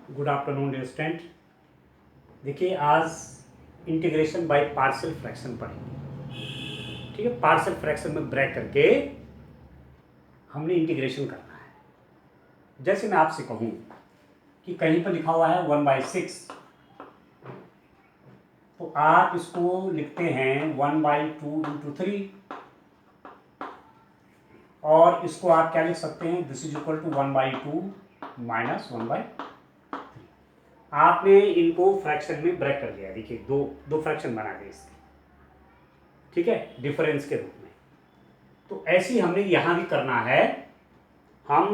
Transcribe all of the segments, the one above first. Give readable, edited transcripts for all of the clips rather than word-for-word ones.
Good afternoon dear student. देखिए आज integration by partial fraction पढ़ेंगे। ठीक है, पार्शियल फ्रैक्शन में ब्रेक करके हमने इंटीग्रेशन करना है। जैसे मैं आपसे कहूँ कि कहीं पर लिखा हुआ है 1/6, तो आप इसको लिखते हैं 1/2 × 3, और इसको आप क्या लिख सकते हैं, दिस इज इक्वल टू 1/2 - 1/3। आपने इनको फ्रैक्शन में ब्रेक कर दिया। देखिए दो फ्रैक्शन बना दिए इसके, ठीक है, डिफरेंस के रूप में। तो ऐसे ही हमने यहां भी करना है। हम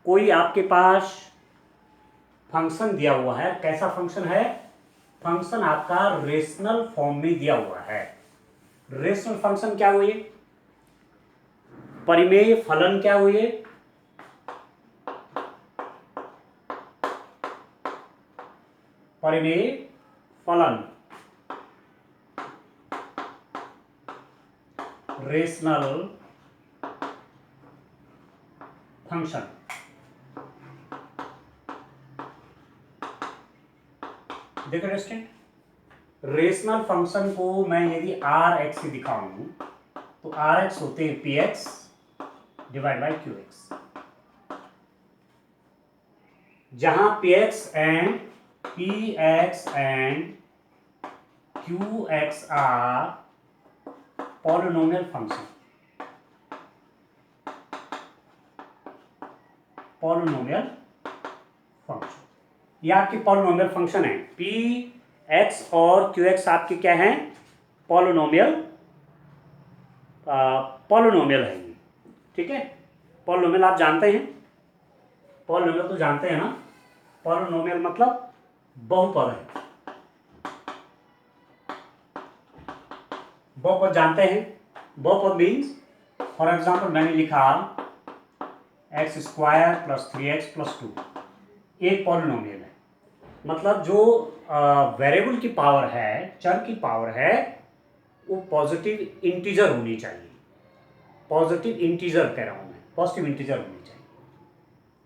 कोई आपके पास फंक्शन दिया हुआ है, कैसा फंक्शन है, फंक्शन आपका रेशनल फॉर्म में दिया हुआ है। रेशनल फंक्शन क्या हुए, परिमेय फलन क्या हुए, परिमेय फलन, रेशनल फंक्शन। देखो स्टूडेंट, रेशनल फंक्शन को मैं यदि Rx से दिखाऊं तो Rx होते हैं Px डिवाइड बाई Qx, जहां Px and Qx are polynomial function, polynomial function. ये आपके पॉलिनोमियल फंक्शन है। Px और Qx आपके क्या हैं, पॉलिनोमियल है ये। ठीक है, पॉलिनोमियल आप जानते हैं, पॉलिनोमियल तो जानते हैं ना। पॉलिनोमियल मतलब बहुपद है, बहुपद जानते हैं। बहुपद मीन्स, फॉर एग्जाम्पल मैंने लिखा x² + 3x + 2, एक पॉलिनोमियल है। मतलब जो वेरिएबल की पावर है, चर की पावर है, वो पॉजिटिव इंटीजर होनी चाहिए। पॉजिटिव इंटीजर कह रहा हूं मैं, पॉजिटिव इंटीजर होनी चाहिए।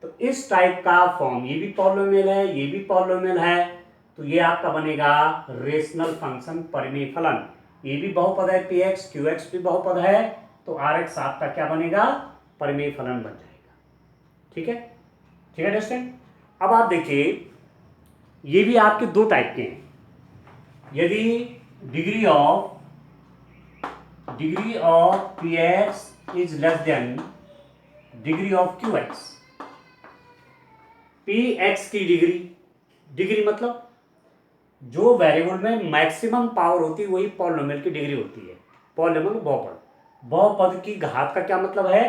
तो इस टाइप का फॉर्म, ये भी पॉलिनोमियल है, ये भी पॉलिनोमियल है, तो ये आपका बनेगा रेशनल फंक्शन परिमेय फलन। ये भी बहुपद है, Px Qx भी बहुपद है, तो Rx आपका क्या बनेगा, परिमेय फलन बन जाएगा। ठीक है, ठीक है दोस्तों। अब आप देखिए, ये भी आपके दो टाइप के हैं। यदि degree of Px is less than degree of Qx, Px की डिग्री मतलब जो वेरिएबल में मैक्सिमम पावर होती है वही पॉलिनोमियल की डिग्री होती है। पॉलिनोमियल बहुपद, बहुपद की घात का क्या मतलब है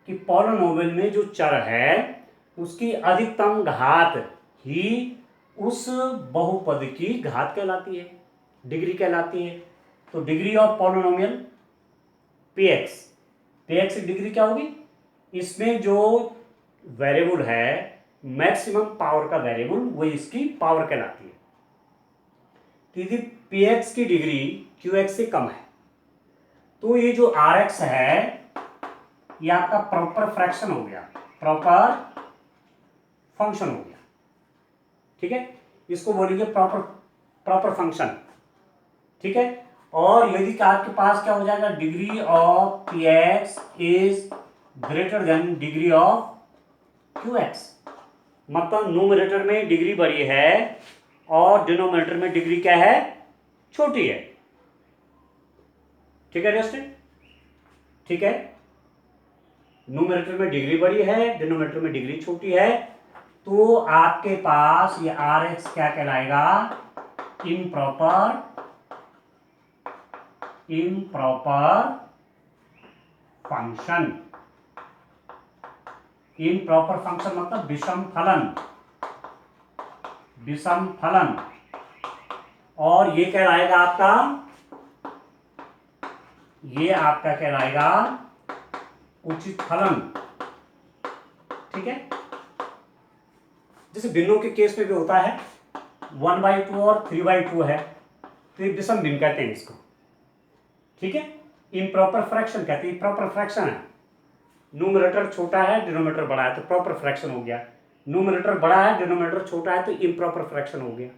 कि पॉलिनोमियल में जो चर है उसकी अधिकतम घात ही उस बहुपद की घात कहलाती है, डिग्री कहलाती है। तो डिग्री ऑफ पॉलिनोमियल Px की डिग्री क्या होगी, इसमें जो वेरिएबल है मैक्सिमम पावर का वेरिएबल, वही इसकी पावर कहलाती है। तो यदि Px की डिग्री Qx से कम है तो ये जो Rx है ये आपका प्रॉपर फ्रैक्शन हो गया, प्रॉपर फंक्शन हो गया। ठीक है, इसको बोलेंगे प्रॉपर फंक्शन। ठीक है, और यदि आपके पास क्या हो जाएगा, degree of Px is greater than degree of Qx, मतलब न्यूमरेटर में डिग्री बड़ी है और डिनोमिनेटर में डिग्री क्या है, छोटी है। ठीक है दोस्तों, ठीक है, न्यूमरेटर में डिग्री बड़ी है, डिनोमिनेटर में डिग्री छोटी है, तो आपके पास ये Rx क्या कहलाएगा, इम्प्रॉपर फंक्शन। इम्प्रॉपर फंक्शन मतलब विषम फलन, और ये कहलाएगा आपका, ये आपका कहलाएगा उचित फलन। ठीक है, जैसे भिन्नों के केस में भी होता है, 1/2 और 3/2 है, तो ये विषम भिन्न कहते हैं इसको। ठीक है, इम्प्रॉपर फ्रैक्शन कहते हैं, प्रॉपर फ्रैक्शन है, न्यूमरेटर छोटा है डिनोमिनेटर बड़ा है, तो प्रॉपर फ्रैक्शन हो गया। न्यूमरेटर बड़ा है, डिनोमिनेटर छोटा है, तो इम्प्रॉपर फ्रैक्शन हो गया।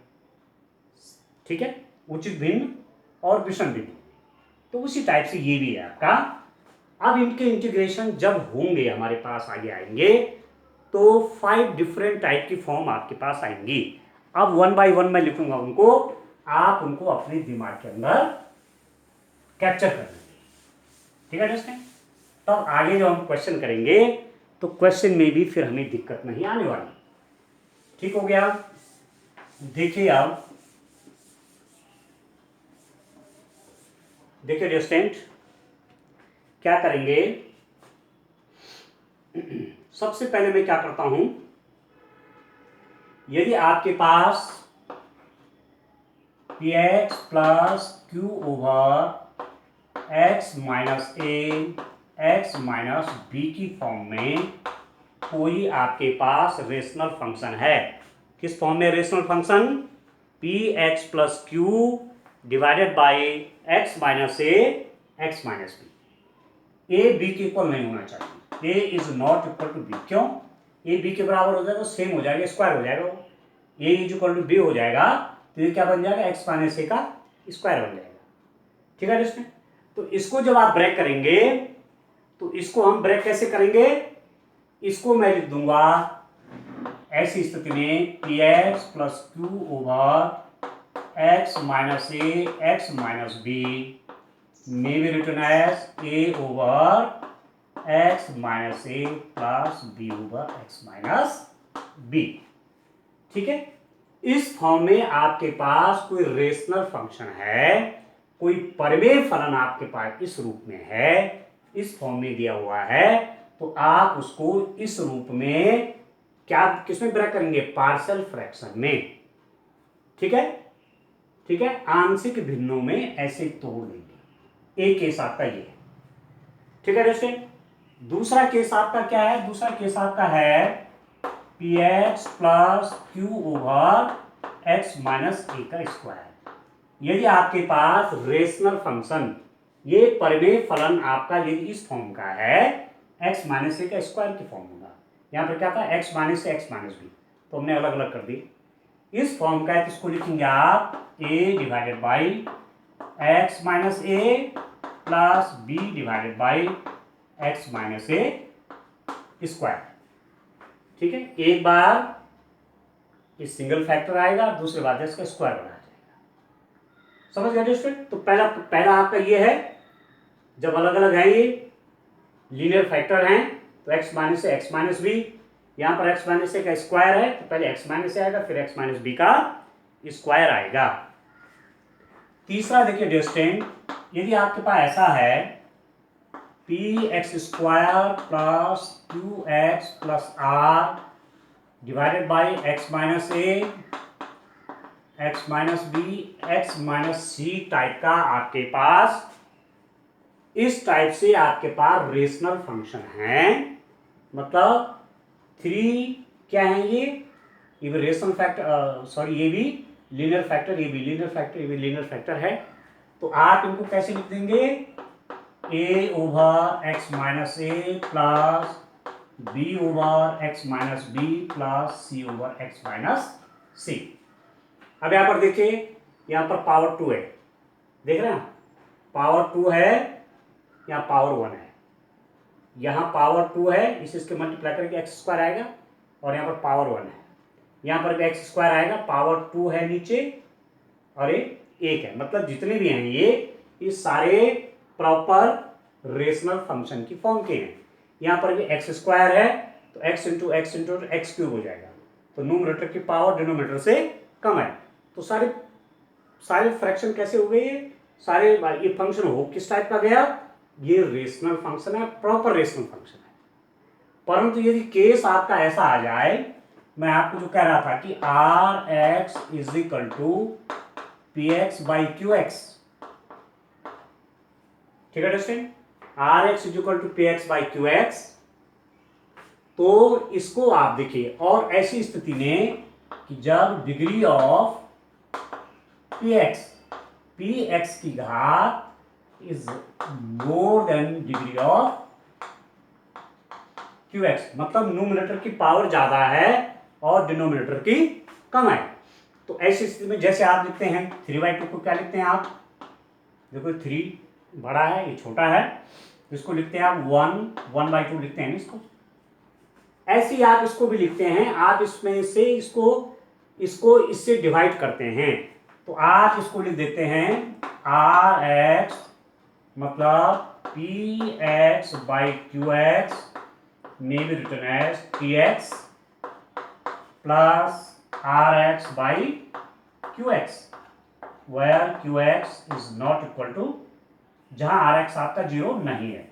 ठीक है, उचित भिन्न और विषम भिन्न। तो उसी टाइप से ये भी है आपका। अब इनके इंटीग्रेशन जब होंगे हमारे पास आगे आएंगे, तो 5 डिफरेंट टाइप की फॉर्म आपके पास आएंगी। अब 1 बाय 1 मैं लिखूंगा उनको, आप उनको अपने दिमाग के अंदर कैप्चर कर लेंगे। ठीक है दोस्तों, तब आगे जब हम क्वेश्चन करेंगे तो क्वेश्चन में भी फिर हमें दिक्कत नहीं आने वाली। ठीक हो गया। देखिए आप, देखिए डिस्टेंट क्या करेंगे। सबसे पहले मैं क्या करता हूं, यदि आपके पास px plus q over x minus a x minus b की फॉर्म में कोई आपके पास रेशनल फंक्शन है। किस फॉर्म में rational function? P x plus q divided by x minus a x minus b. A b के इक्वल नहीं होना चाहिए, a is not equal to b. क्यों? ए बी के बराबर हो जाएगा, सेम हो जाएगा, स्क्वायर हो जाएगा। ए इज इक्वल टू बी हो जाएगा, तो ये क्या बन जाएगा? एक्स माइनस ए का स्क्वायर बन जाएगा। ठीक है इसमें, तो इसको जब आप ब्रेक करेंगे तो इसको हम ब्रेक कैसे करेंगे? इसको मैं लिख दूंगा ऐसी स्थिति में p x plus q over x minus a x minus b may be written as a over x minus a plus b over x minus b। ठीक है, इस फॉर्म में आपके पास कोई रेशनल फंक्शन है, कोई परिमेय फलन आपके पास इस रूप में है, इस फॉर्म में दिया हुआ है, तो आप उसको इस रूप में क्या किसमें ब्रेक करेंगे? पार्शियल फ्रैक्शन में। ठीक है, ठीक है, आंशिक भिन्नों में ऐसे तोड़ देंगे। एक केस आपका ये है। ठीक है दोस्तों, दूसरा केस आपका क्या है? दूसरा केस आपका है p x plus q over x minus a का स्क्वायर। यदि आपके पास रेशनल फंक्शन, ये परिमेय फलन आपका यदि इस फॉर्म का है, एक्स माइनस ए का स्क्वायर की फॉर्म होगा। यहाँ पर क्या था? X minus a x minus B, तो हमने अलग अलग कर दी। इस फॉर्म का है, इसको लिखेंगे आप a divided by x minus a plus b divided by x minus a square. ठीक है, एक बार इस सिंगल फैक्टर आएगा, दूसरे बार इसका स्क्वायर बना जाएगा। समझ गए स्टूडेंट? तो पहला आपका ये है, जब अलग अलग है ये लीनियर फैक्टर हैं, तो x minus a x minus B, यहां पर एक्स माइनस ए का स्क्वायर है, तो पहले एक्स माइनस ए आएगा, फिर एक्स माइनस बी का स्क्वायर आएगा। तीसरा देखिए डिस्टेंट, यदि आपके पास ऐसा है p x square plus q x plus r divided by x minus a x minus b x minus c type का आपके पास, इस टाइप से आपके पास रेशनल फंक्शन है। मतलब 3 क्या है ये भी रेशनल फैक्टर, सॉरी ये भी लीनियर फैक्टर, ये भी लीनियर फैक्टर, ये भी लीनियर फैक्टर है। तो आप इनको कैसे लिख देंगे? A over x minus a plus b over x minus b plus c over x minus c. अब यहां पर देखिए, यहां पर पावर 2 है, देख रहे हैं? पावर 2 है, यहां पावर 1 है, यहां पावर 2 है, इसके मल्टीप्लाई करके एक्स स्क्वायर आएगा, और यहां पर पावर 1 है, यहां पर भी एक्स स्क्वायर आएगा, पावर 2 है नीचे और एक है। मतलब जितने भी हैं ये सारे प्रॉपर रेशनल फंक्शन की फॉर्म के हैं। यहां पर भी एक्स स्क्वायर है, तो एक्स इंटू एक्स क्यूब हो जाएगा, तो न्यूमरेटर की पावर डिनोमिनेटर से कम है। तो सारे फ्रैक्शन कैसे हो गए? सारे ये फंक्शन हो किस टाइप का गया? ये रेशनल फंक्शन है, प्रॉपर रेशनल फंक्शन है। परंतु यदि केस आपका ऐसा आ जाए, मैं आपको जो कह रहा था कि r x is equal to p x by q x, ठीक है दोस्तों, r x is equal to p x by q x, तो इसको आप देखिए, और ऐसी स्थिति में कि जब डिग्री ऑफ पी एक्स की घात is more than degree of Q x, मतलब न्यूमरेटर की पावर ज्यादा है और डिनोमिनेटर की कम आए। तो ऐसी स्थिति में जैसे आप लिखते हैं 3/2 को क्या लिखते हैं आप, देखो 3 बड़ा है, ये छोटा है, इसको लिखते हैं आप 1/2 लिखते हैं इसको। ऐसे ही आप इसको भी लिखते हैं, आप इसमें से इसको इससे डिवाइड करते हैं, तो आप इसको लिख देते हैं Rx मतलब Px/Qx may be written as Px plus Rx/Qx where Qx is not equal to, जहां Rx आपका 0 नहीं है।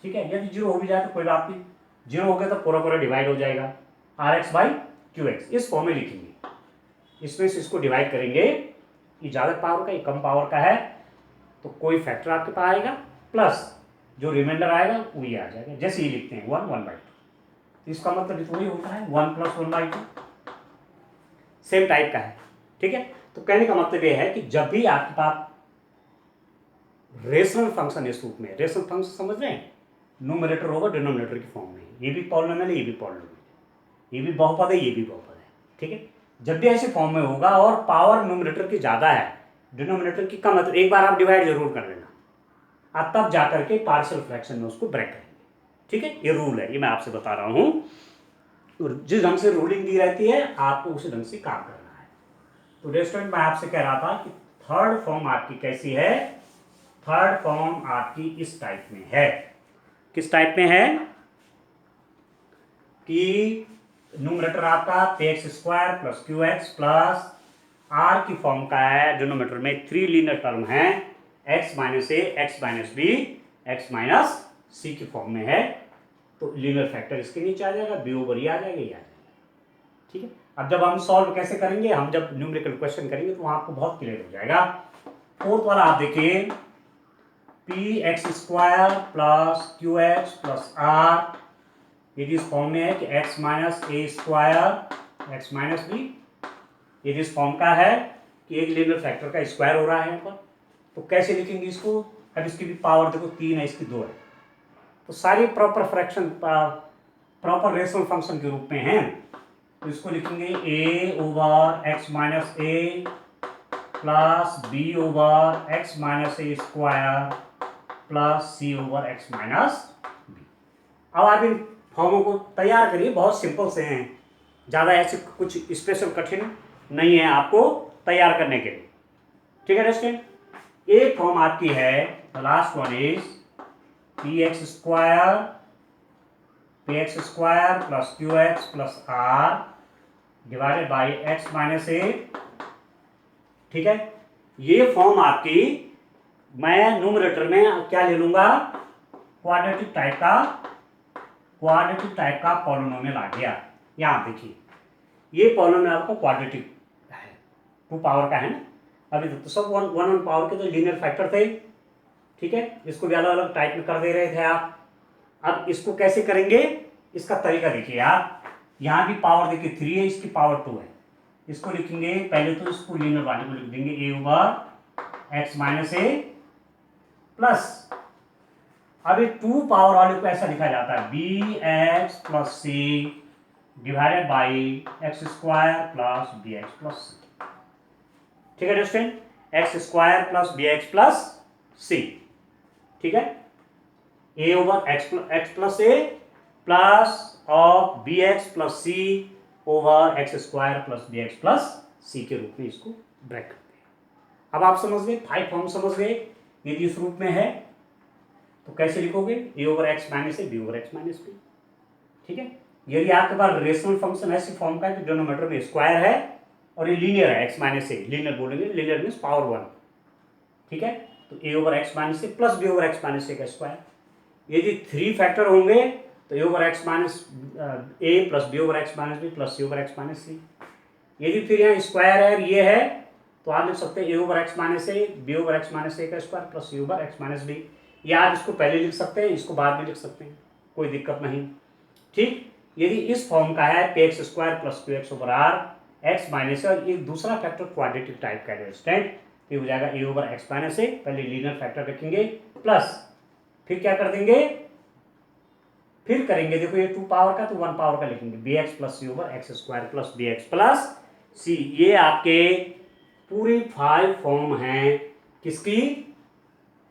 ठीक है, यदि 0 हो भी जाए तो कोई बात नहीं, 0 हो गया तो पूरा पूरा डिवाइड हो जाएगा, Rx/Qx इस फॉर्म में लिखेंगे। इसमें से इसको डिवाइड करेंगे, ये ज़्यादा पावर का, ये कम पावर का है, तो कोई फैक्टर आपके पास आएगा, प्लस जो रिमाइंडर आएगा वो ये आ जाएगा। जैसे ये लिखते हैं 1/2, तो इसका मतलब इतना ही होता है 1 + 1/2, सेम टाइप का है। ठीक है, तो कहने का मतलब ये है कि जब भी आपके पास रेशनल फंक्शन इस रूप में, रेशनल फंक्शन समझ रहे हैं, न्यूमरेटर होगा डिनोमिनेटर की फॉर्म में, ये भी पॉलिनोमियल है, ये भी पॉलिनोमियल है, ये भी बहुपद है, ये भी बहुपद है। ठीक है, जब भी ऐसे फॉर्म में होगा और पावर न्यूमरेटर की ज़्यादा है, डिनोमिनेटर की कम है, तो एक बार आप डिवाइड जरूर कर लेना, आप तब जाकर के पार्शियल फ्रैक्शन में उसको ब्रेक करेंगे। ठीक है, ये रूल है, ये मैं आपसे बता रहा हूँ। तो जिस ढंग से रूलिंग दी रहती है आपको उसी ढंग से काम करना है। तो रेस्टोरेंट में आपसे कह रहा था कि थर्ड फॉर्म आपकी कैसी है, थर्ड फॉर्म आपकी इस टाइप में है। किस टाइप में है कि न्यूमरेटर आपका px² + qx प्लस r की फॉर्म का है, डिनोमिनेटर में 3 लीनियर टर्म है, x - a, x - b, x - c की फॉर्म में है, तो लीनियर फैक्टर इसके नीचे आ जाएगा, b ओवर ये आ जाएगा, ये आ जाएगा। ठीक है, अब जब हम सॉल्व कैसे करेंगे, हम जब न्यूमेरिकल क्वेश्चन करेंगे तो वहां आपको बहुत क्लियर हो जाएगा। फोर्थ वाला आप देखिए, px² + qx + r, यदि इस फॉर्म में है कि x - a² x - b, यदि इस फॉर्म का है कि एक लीनियर फैक्टर का स्क्वायर हो रहा है यहाँ पर, तो कैसे लिखेंगे इसको। अब इसकी भी पावर देखो 3 है, इसकी 2 है, तो सारी proper fraction proper rational function के रूप में है, तो इसको लिखेंगे a over x - a plus b over x - a² plus c over x - b। अब आप इन फॉर्मों को तैयार करिए, बहुत सिंपल से हैं, ज़्यादा ऐसे कुछ स्पेशल कठिन नहीं है आपको तैयार करने के लिए। ठीक है स्टूडेंट, एक फॉर्म आपकी है, the last one is px² + qx + r divided by x - a। ठीक है, ये फॉर्म आपकी मैं न्यूमरेटर में क्या ले लूंगा, क्वाड्रेटिक टाइप का पॉलिनोमियल आ गया। यहां देखिए, ये पॉलिनोमियल आपका क्वाड्रेटिक है, 2 पावर का है ना, अभी तो सब 1 पावर के तो लीनियर फैक्टर थे। ठीक है, इसको भी अलग अलग टाइप में कर दे रहे थे आप। अब इसको कैसे करेंगे, इसका तरीका देखिए आप, यहाँ भी पावर देखिए 3 है, इसकी पावर 2 है, इसको लिखेंगे पहले तो इसको लीनियर वाले को लिख देंगे a over x - a plus, अभी 2 पावर वाले को ऐसा लिखा जाता है bx + c divided by x² + bx + c। ठीक है स्टूडेंट, x² + bx + c। ठीक है, a over x + a plus of bx + c over x² + bx + c के रूप में इसको ब्रेक करते हैं। अब आप समझ गए, 5 फॉर्म समझ गए। यदि इस रूप में है तो कैसे लिखोगे, a over x - a, b over x - b। ठीक है, यदि आपके पास रेशनल फंक्शन ऐसे फॉर्म का है कि डिनोमिनेटर में स्क्वायर है और ये लीनियर है, x - a लीनियर बोलेंगे, लीनियर मीन्स पावर 1। ठीक है, तो a over x - a plus b over x - a का स्क्वायर। यदि 3 फैक्टर होंगे तो a over x - a plus b over x - b plus c over x - c। यदि फिर यहाँ स्क्वायर है ये है, तो आप लिख सकते हैं a over x - a b over x - a का square plus c over x - b। या आप इसको पहले लिख सकते हैं, इसको बाद में लिख सकते हैं, कोई दिक्कत नहीं। ठीक, यदि इस फॉर्म का है px² + qx over r x - a, और एक दूसरा फैक्टर क्वाड्रेटिक टाइप का रेस्टेंट, ये हो जाएगा a ओवर x - a, पहले लीनियर फैक्टर रखेंगे प्लस फिर क्या कर देंगे फिर करेंगे, देखो ये 2 पावर का तो 1 पावर का लिखेंगे, b x plus c over x square plus b x plus c. ये आपके पूरी 5 फॉर्म हैं किसकी,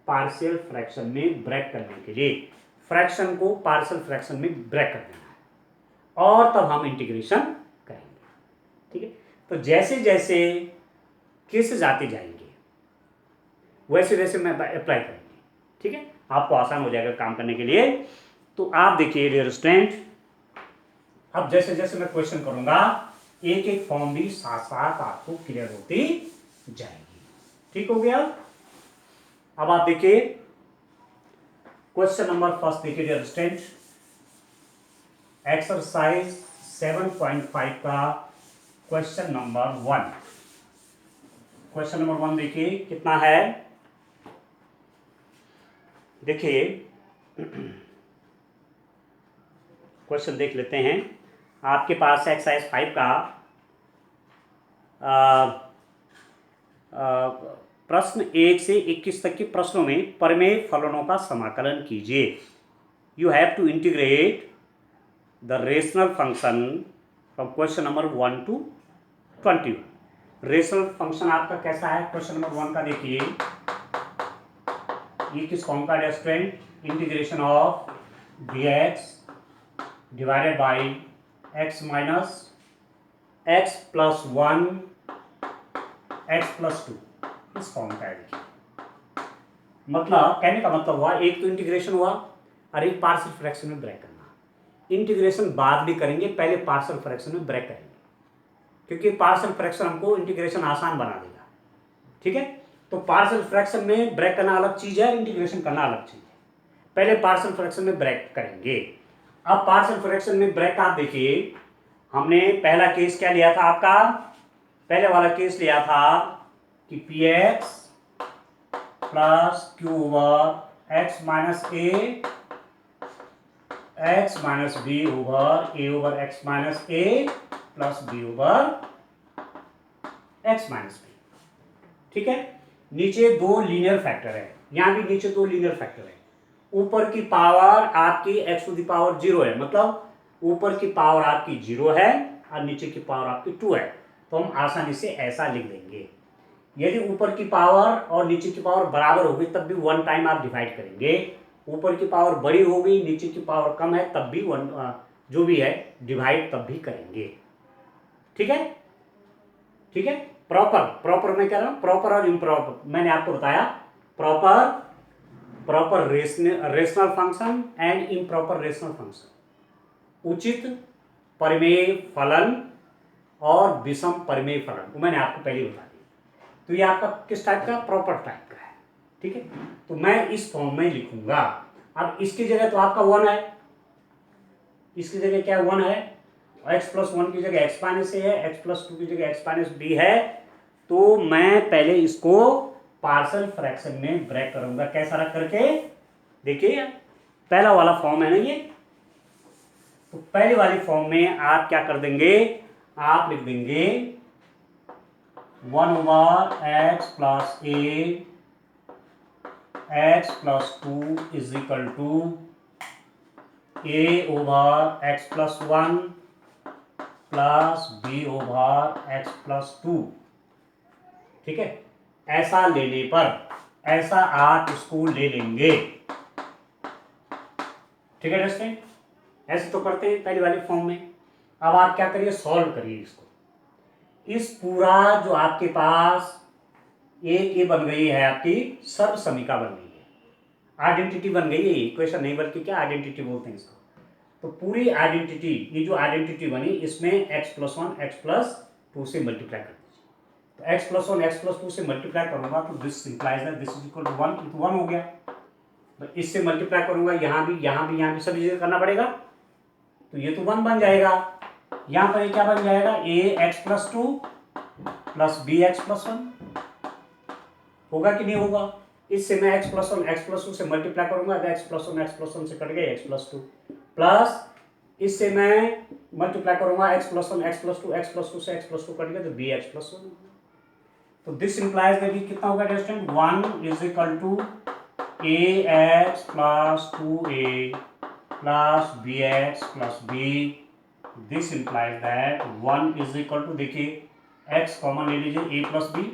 पार्शियल फ्रैक्शन में ब्रेक करने के लिए। फ्रैक्शन को पार्शियल फ्रैक्शन में ब्रेक कर देना है और तब हम इंटीग्रेशन करेंगे। ठीक है, तो जैसे जैसे केसेस आते जाएंगे वैसे वैसे मैं अप्लाई करेंगे। ठीक है, आपको आसान हो जाएगा काम करने के लिए। तो आप देखिए डियर स्टूडेंट, अब जैसे जैसे मैं क्वेश्चन करूंगा एक एक फॉर्म भी साथ साथ आपको क्लियर होती जाएगी। ठीक हो गया। अब आप देखिए क्वेश्चन नंबर फर्स्ट देखिए डियर स्टूडेंट, एक्सरसाइज 7.5 का क्वेश्चन नंबर 1। क्वेश्चन नंबर 1 देखिए कितना है, देखिए क्वेश्चन देख लेते हैं। आपके पास एक्सरसाइज 5 का प्रश्न 1 से 21 तक के प्रश्नों में परिमेय फलनों का समाकलन कीजिए। You have to integrate the rational function from question number 1 to 21। Rational function आपका कैसा है, क्वेश्चन नंबर 1 का देखिए, ये किस फॉर्म का है student, integration of dx divided by x minus x plus 1 x plus 2, इस फॉर्म का है। देखिए मतलब कहने का मतलब हुआ एक तो इंटीग्रेशन हुआ और एक पार्शियल फ्रैक्शन में ब्रेक करना। इंटीग्रेशन बाद भी करेंगे, पहले पार्शियल फ्रैक्शन में ब्रेक करेंगे क्योंकि पार्शियल फ्रैक्शन हमको इंटीग्रेशन आसान बना देगा। ठीक है, तो पार्शियल फ्रैक्शन में ब्रेक करना अलग चीज है, इंटीग्रेशन करना अलग चीज है। पहले पार्शियल फ्रैक्शन में ब्रेक करेंगे। अब पार्शियल फ्रैक्शन में ब्रेक आप देखिए, हमने पहला केस क्या लिया था आपका, पहले वाला केस लिया था कि p x plus q over x minus a x minus b over a over x minus a plus b over x minus b. ठीक है, नीचे 2 लीनियर फैक्टर है, यहां भी नीचे 2 लीनियर फैक्टर है। ऊपर की पावर आपकी x टू द पावर 0 है, मतलब ऊपर की पावर आपकी 0 है और नीचे की पावर आपकी 2 है। तो हम आसानी से ऐसा लिख देंगे। यदि ऊपर की पावर और नीचे की पावर बराबर होगी तब भी 1 टाइम आप डिवाइड करेंगे। ऊपर की पावर बड़ी हो गई, नीचे की पावर कम है, तब भी 1 जो भी है डिवाइड तब भी करेंगे। ठीक है, ठीक है। प्रॉपर मैं कह रहा हूं, प्रॉपर और इम्प्रॉपर मैंने आपको बताया। Proper rational function and improper rational function, उचित परिमेय फलन और विषम परिमेय फलन, वो मैंने आपको पहले बता दिया। तो ये आपका किस टाइप का, प्रॉपर टाइप का है। ठीक है, तो मैं इस फॉर्म में लिखूंगा। अब इसकी जगह तो आपका 1 है, इसकी जगह क्या 1 है, x प्लस 1 की जगह एक्स माइनस ए है, x प्लस 2 की जगह एक्स माइनस बी है। तो मैं पहले इसको पार्शियल फ्रैक्शन में ब्रेक करूंगा, कैसा रख करके, देखिए पहला वाला फॉर्म है ना ये। तो पहली वाली फॉर्म में आप क्या कर देंगे, आप लिख देंगे 1 over x plus a x plus 2 is equal to a over x plus 1 plus b over x plus 2। ठीक है, ऐसा लेने पर, ऐसा आप इसको ले लेंगे। ठीक है दोस्तों, ऐसे तो करते हैं पहली वाली फॉर्म में। अब आप क्या करिए, सॉल्व करिए इसको। इस पूरा जो आपके पास एक ये बन गई है, आपकी सर्व समीका बन गई है, आइडेंटिटी बन गई है। इक्वेशन नहीं बल्कि क्या आइडेंटिटी बोलते हैं इसको। तो पूरी आइडेंटिटी, ये जो आइडेंटिटी बनी इसमें x प्लस 1 एक्स प्लस 2 से मल्टीप्लाई कर दीजिए। तो x प्लस 1 एक्स प्लस 2 से मल्टीप्लाई करूंगा तो this implies that this is equal to 1, तो 1 हो गया। तो इससे मल्टीप्लाई करूंगा, यहाँ भी सभी जगह करना पड़ेगा, तो ये तो 1 बन जाएगा। यहाँ पर ये क्या बन जाएगा, a x plus 2 plus b x plus 1 होगा कि नहीं होगा। इससे मैं x प्लस 1 एक्स प्लस 2 से मल्टीप्लाई करूंगा, x प्लस 1 एक्स प्लस 1 से कट गया x प्लस 2, प्लस इससे मैं मल्टीप्लाई करूंगा x plus 1 x plus 2, x plus 2 से x प्लस 2 कट गया तो बी एक्स प्लस 1। तो दिस इंप्लाइज दैट कितना होगा distance 1 is equal to a x plus 2 a plus b x plus b, this implies that 1 is equal to, देखिए x common ले लीजिए, a plus B,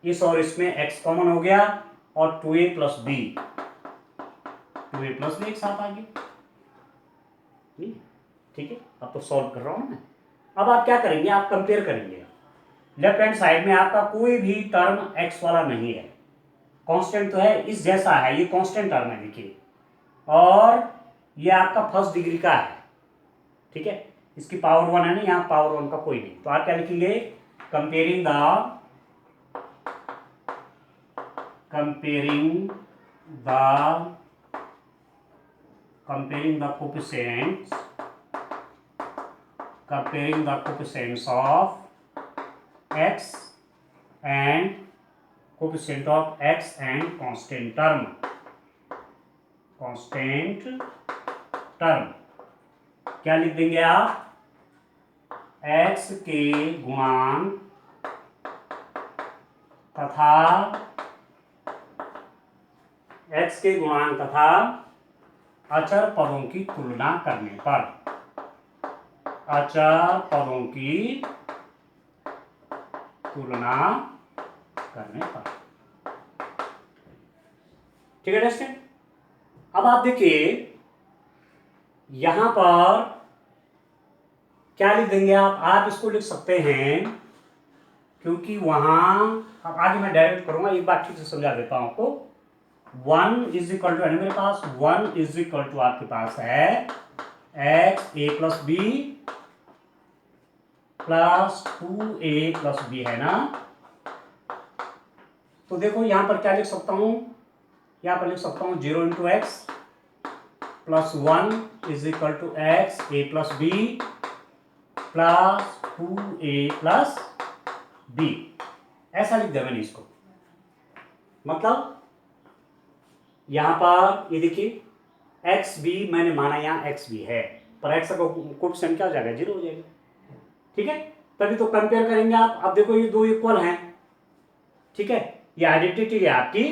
इस और इसमें x कॉमन हो गया और 2a plus B, 2a plus B एक साथ आ गया। ठीक है, अब तो सॉल्व कर रहा हूं मैं। अब आप क्या करेंगे, आप कंपेयर करेंगे। लेफ्ट हैंड साइड में आपका कोई भी टर्म x वाला नहीं है, कांस्टेंट तो है, इस जैसा है, ये कांस्टेंट टर्म है देखिए, और ये आपका फर्स्ट डिग्री का है। ठीक है, इसकी पावर 1 है ना, यहाँ पावर 1 का कोई नहीं, तो आप क्या लिखेंगे, comparing the coefficients of x and coefficient of x and constant term क्या लिख देंगे आप, x के गुणांक तथा अचर पदों की तुलना करने पर, ठीक है दोस्तों। अब आप देखिए यहां पर क्या लिख देंगे आप इसको लिख सकते हैं, क्योंकि वहां, अब आगे मैं डायरेक्ट करूंगा, एक बार ठीक से समझा देता हूं आपको। 1 इज इक्वल टू, मेरे पास 1 इज इक्वल टू आपके पास है x a plus b plus 2a plus b, है ना। तो देखो यहां पर क्या लिख सकता हूं, यहां पर लिख सकता हूं 0 into x plus 1 is equal to x a plus b plus 2a plus b, ऐसा लिख दिया मैंने इसको। मतलब यहां पर ये देखिए एक्स बी मैंने माना यहाँ एक्स बी है, पर एक्स का कोएफिशिएंट क्या हो जाएगा, 0 हो जाएगा। ठीक है, तभी तो कंपेयर करेंगे आप। अब देखो ये दो इक्वल हैं, ठीक है, ये आइडेंटिटी है आपकी,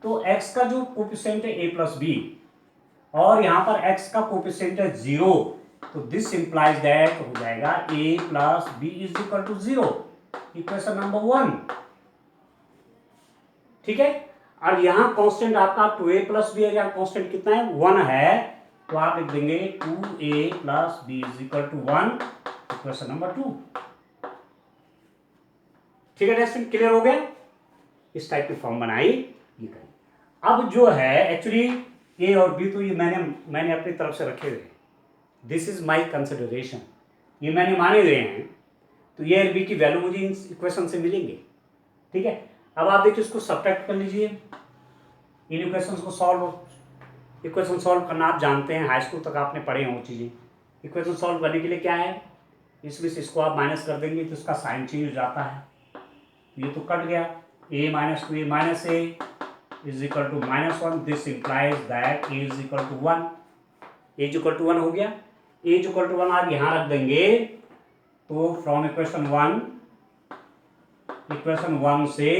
तो x का जो कोएफिशिएंट है a प्लस बी और यहां पर x का कोएफिशिएंट है 0, तो दिस इंप्लाइज दैट हो जाएगा a plus b is equal to 0, equation number 1। ठीक है, और यहां कांस्टेंट आपका 2a प्लस बी है, यहाँ कांस्टेंट कितना है, 1 है, तो आप लिख देंगे 2a plus b is equal to 1, equation number 2। ठीक है दोस्तों, क्लियर हो गया, इस टाइप की फॉर्म बनाई, ये करें। अब जो है एक्चुअली ए और बी तो ये मैंने अपनी तरफ से रखे हुए हैं, दिस इज माय कंसिडरेशन, ये मैंने माने हुए हैं, तो ये और बी की वैल्यू मुझे इन इक्वेशन से मिलेंगे। ठीक है, अब आप देखिए इसको सब्ट्रैक्ट कर लीजिए, इन इक्वेशंस को इक्वेशन सॉल्व करना आप जानते हैं, हाई स्कूल तक आपने पढ़े हैं वो चीज़ें। इक्वेशन सॉल्व करने के लिए क्या है, इसमें से इसको आप माइनस कर देंगे तो इसका साइन चेंज हो जाता है, ये तो कट गया, a minus 2a minus a is equal to -1, this implies that a is equal to 1, a is equal to 1 हो गया। a इज इक्वल टू 1 आप यहाँ रख देंगे, तो फ्रॉम इक्वेशन 1 से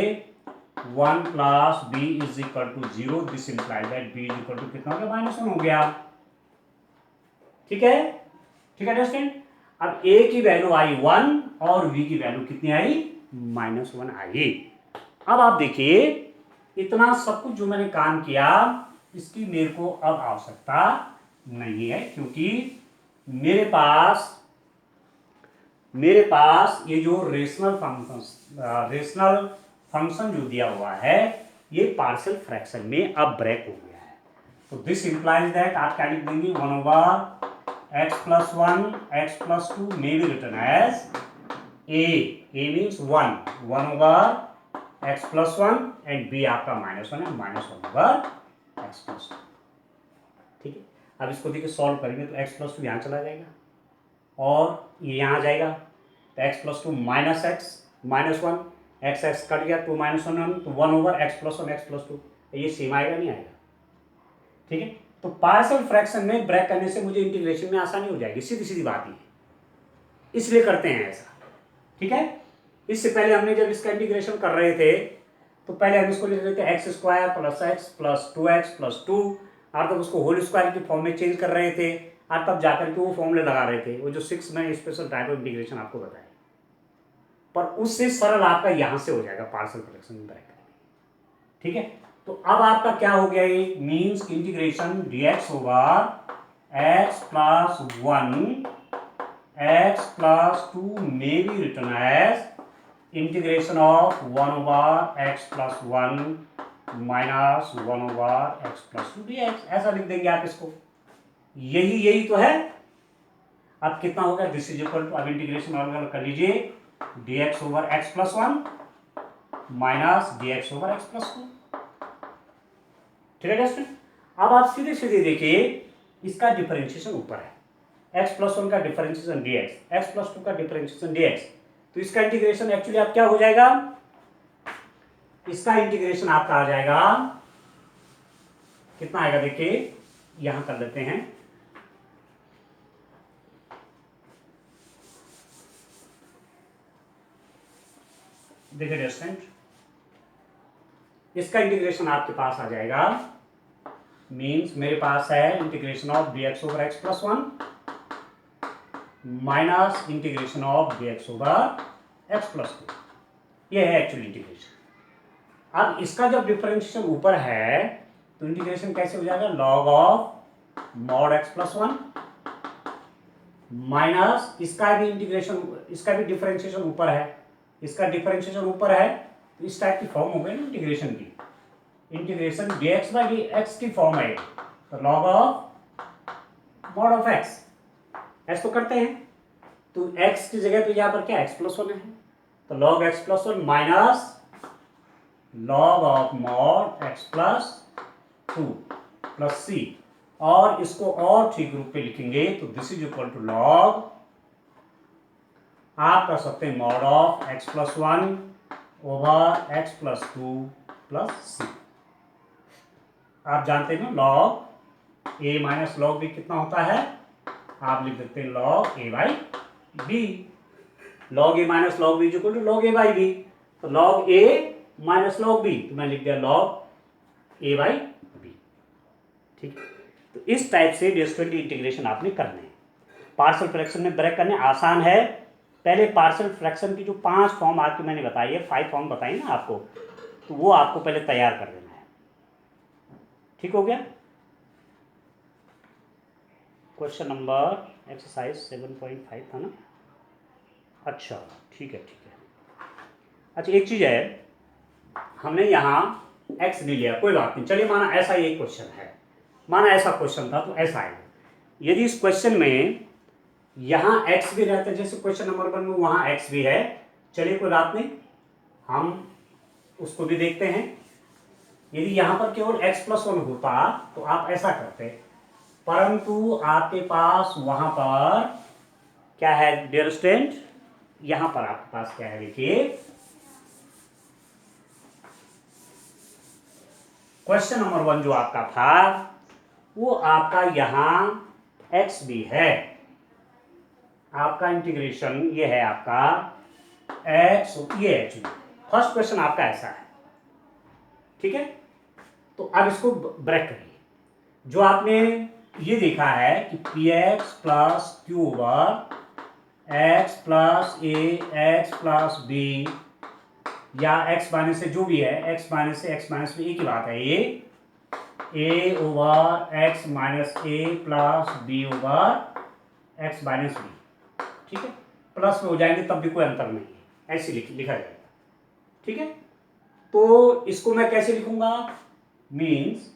1 plus b is equal to 0, this implies that b is equal to कितना हो गया, -1 हो गया। ठीक है, ठीक है दोस्तों। अब a की वैल्यू आई 1 और b की वैल्यू कितनी आई, -1 आई। अब आप देखिए इतना सब कुछ जो मैंने काम किया, इसकी मेरे को अब आवश्यकता नहीं है, क्योंकि मेरे पास ये जो रेशनल फंक्शन जो दिया हुआ है, ये पार्शियल फ्रैक्शन में अब ब्रेक हो गया है। तो दिस इंप्लाइज दैट आप क्या लिख देंगे, 1/x + 1 x + 2 may be written as a means 1/x + 1 and b आपका -1 है, -1/x + 2। ठीक है, अब इसको देखिए सॉल्व करेंगे तो x + 2 यहाँ चला जाएगा और ये यहाँ आ जाएगा, तो x + 2 -x -1 x कट गया, 2 -1 तो 1/x + 1 x + 2, ये सेम आएगा नहीं आएगा। ठीक है, तो पार्शियल फ्रैक्शन में ब्रेक करने से मुझे इंटीग्रेशन में आसानी हो जाएगी, सीधी सीधी बात ही है, इसलिए करते हैं ऐसा। ठीक है, इससे पहले हमने जब इसका इंटीग्रेशन कर रहे थे तो पहले हम इसको लिख रहे थे x² + x + 2x + 2 और तब उसको होल स्क्वायर की फॉर्म में चेंज कर रहे थे और तब जाकर के वो फॉर्मूले लगा रहे थे, वो जो 6 में स्पेशल टाइप ऑफ इंटीग्रेशन आपको बताया। पर उससे सरल आपका यहाँ से हो जाएगा पार्शियल फ्रैक्शन में ब्रैकेट। ठीक है, तो अब आपका क्या हो गया, ये means integration dx over x plus 1 x plus 2 may be written as integration of 1 over x plus 1 minus 1 over x plus 2 dx। ऐसा लिख देंगे आप इसको, यही तो है। अब कितना हो गया, दिस इज इक्वल टू, अब इंटीग्रेशन और कर लीजिए dx over x plus 1 minus dx over x plus 2। ठीक है स्टूडेंट, अब आप सीधे सीधे देखिए, इसका डिफरेंशिएशन ऊपर है, x प्लस 1 का डिफरेंशिएशन dx, x प्लस 2 का डिफरेंशिएशन dx, तो इसका इंटीग्रेशन एक्चुअली आप क्या हो जाएगा, इसका इंटीग्रेशन आपका आ जाएगा, कितना आएगा देखिए, यहां कर लेते हैं, देखिए स्टूडेंट, इसका इंटीग्रेशन आपके पास आ जाएगा, मीन्स मेरे पास है integration of dx over x plus 1 minus integration of dx over x plus 2, ये है एक्चुअली इंटीग्रेशन। अब इसका जब डिफरेंशिएशन ऊपर है तो इंटीग्रेशन कैसे हो जाएगा, log of mod x plus 1 minus इसका भी इंटीग्रेशन, इसका भी डिफरेंशिएशन ऊपर है, इसका डिफरेंशिएशन ऊपर है, तो इस टाइप की फॉर्म हो गई ना इंटीग्रेशन की, इंटीग्रेशन dx बाई dx की फॉर्म है, तो log of mod of x, ऐसा तो करते हैं, तो x की जगह पे यहाँ पर क्या x प्लस 1 है, तो log x plus 1 minus log of mod x plus 2 plus c, और इसको और ठीक रूप में लिखेंगे तो this is equal to log, आप कर सकते हैं mod of x plus 1 over x plus 2 plus c। आप जानते हैं ना log a minus log b कितना होता है, आप लिख देते हैं log a by b, log a minus log b equal to log a by b, तो log a minus log b, तो मैं लिख दिया लॉग a बाई b। ठीक है, तो इस टाइप से डिस्क्रीट इंटीग्रेशन आपने करने हैं। पार्शियल फ्रैक्शन में ब्रेक करने आसान है, पहले पार्शियल फ्रैक्शन की जो 5 फॉर्म आपकी मैंने बताई है, 5 फॉर्म बताई ना आपको, तो वो आपको पहले तैयार कर देना है। ठीक हो गया, क्वेश्चन नंबर एक्सरसाइज 7.5 था ना, अच्छा ठीक है। अच्छा एक चीज़ है, हमने यहाँ x नहीं लिया, कोई बात नहीं, चलिए माना ऐसा ये क्वेश्चन है, माना ऐसा क्वेश्चन था तो ऐसा आएगा, यदि इस क्वेश्चन में यहाँ x भी रहता है, जैसे क्वेश्चन नंबर 1 में वहाँ x भी है, चलिए कोई बात नहीं, हम उसको भी देखते हैं। यदि यहाँ पर केवल x प्लस 1 होता तो आप ऐसा करते, परंतु आपके पास वहाँ पर क्या है डियर स्टूडेंट, यहाँ पर आपके पास क्या है देखिए, क्वेश्चन नंबर 1 जो आपका था वो आपका यहाँ x भी है, आपका इंटीग्रेशन ये है आपका x, ये एक्चुअली फर्स्ट क्वेश्चन आपका ऐसा है। ठीक है, तो अब इसको ब्रेक करिए, जो आपने ये देखा है कि px plus q over x plus a x plus b, या x माइनस से जो भी है, x माइनस से x माइनस में एक ही बात है, ये a over x minus a plus b over x minus b। ठीक है, प्लस में हो जाएंगे तब भी कोई अंतर नहीं है, ऐसे लिखा जाएगा। ठीक है, तो इसको मैं कैसे लिखूंगा, means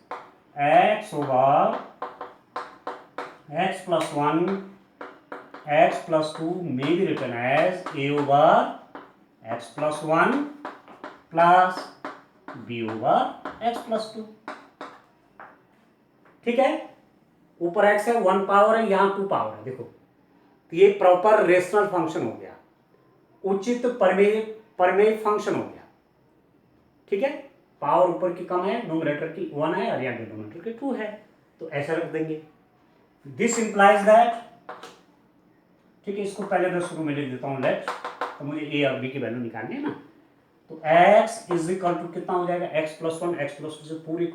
x over x plus 1 x plus 2 may be written as a over x plus 1 plus b over x plus 2। ठीक है, ऊपर x है, 1 पावर है, यहाँ 2 पावर है, देखो, तो ये प्रॉपर रेशनल फंक्शन हो गया, उचित प्रमेय फंक्शन हो गया। ठीक है, पावर ऊपर की कम है, न्यूमरेटर की 1 है और यहाँ डिनोमिनेटर की 2 है, तो ऐसा रख देंगे, दिस इंप्लाइज दैट। ठीक है, इसको पहले मैं शुरू में लिख देता हूँ लेट, तो मुझे a और b की वैल्यू निकालनी है ना, तो x इज इक्वल टू कितना हो जाएगा, x प्लस 1 x प्लस 2 से पूरी